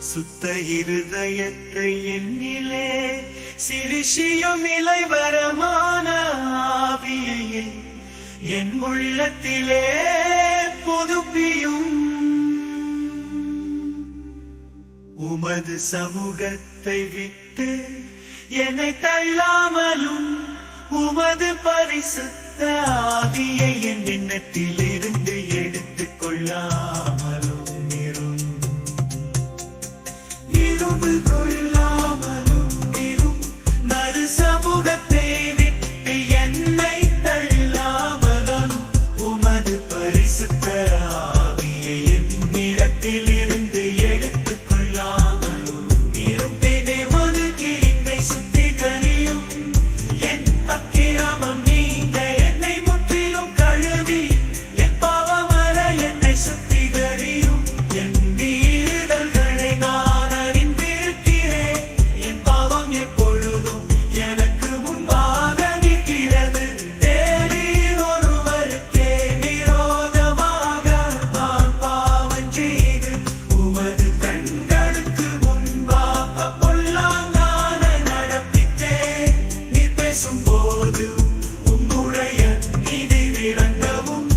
சுத்த இருதயத்தை என்னிலே சிரிஷியும் இலைவரமான ஆவியையே என் உள்ளத்திலே புதுப்பியும். உமது சமூகத்தை விட்டு என்னை தள்ளாமலும் உமது பரிசுத்த ஆவியை என் எண்ணத்திலிருந்து எடுத்துக் கொள்ளாமலும் கொள்ளாமலும் நறு சமூகத்தை விட்டு என்னை தள்ளாமலும் உமது பரிசுத்த ஆவியை என் இடத்திலிருந்து எடுத்துக் கொள்ளாமலும் இருப்பினை ஒதுக்கி என்னை சுத்திகரியும். என் அக்கிரமம் நீங்க என்னை முற்றிலும் கழுவி என் பாவமற என்னை சுத்திகரியும். என் மீறுதல்களை நான் அறிந்திருக்கிறேன். என் பாவம் எப்பொழுதும் எனக்கு முன்பாக நிற்கிறது. தேவரீர் ஒருவருக்கே விரோதமாக நான் பாவம் செய்து உமது கண்களுக்கு முன்பாக பொல்லாங்கான நடப்பித்தேன். நீர் பேசும்போது உம்முடைய நீதி விளங்கவும்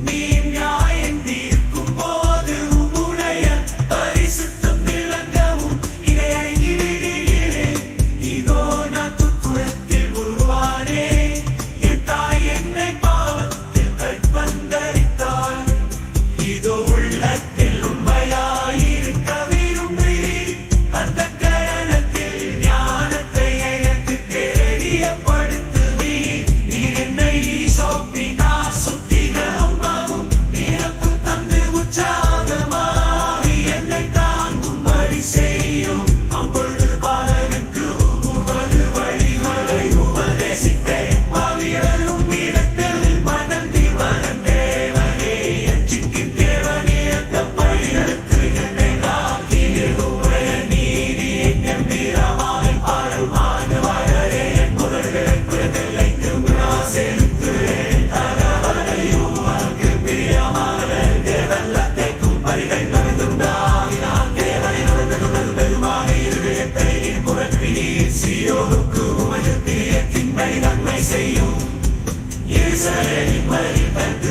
நீர் நியாயம் தீர்க்கும் போது உம்முடைய பரிசுத்தம் விளங்கவும் இதை இடுகிறேன். இதோ நான் துப்புரத்தில் உருவானேன். என் தாய் என்னை பாவத்தில் கற்பந்தரித்தாள். இதோ உள்ளத்தில் உண்மையாயிருக்க விரும்புகிறேன். அந்த கரணத்தில் ஞானத்தை எனக்கு தெரியப்படுத்துவீர். நீர் என்னை சோப்பினார் சுத்திகரமாகும் நிரப்பு தந்து உற்சாகமாகி என்னை தாங்கும்படி செய்யும். அப்பொழுது பாலனுக்கு உமது வழிகளை உபதேசித்தேன். பாவிகளும் இடத்தில் மனந்தி வரும் தேவனே எச்சிக்கும் தேவனே அந்த பழிகளுக்கு என்னை காத்தீர். உடைய நீதியை கம்பீரமாய் பாடுமான வளரே என் முதல்களுக்கு நிலைக்கும் நான் செலுத்துவேன். தகவலையும் உனக்கு பிரியமான தேவல்லத்தைக்கும் பரிகள் நடந்துண்டாகி நான் தேவனை நடந்தது பெருமாக இருதயத்தை புறப்பினீர். சீயோனுக்கு உமது பிரியத்தின் நன்மை செய்யும். இஸ்ரவேலின் வழி தந்து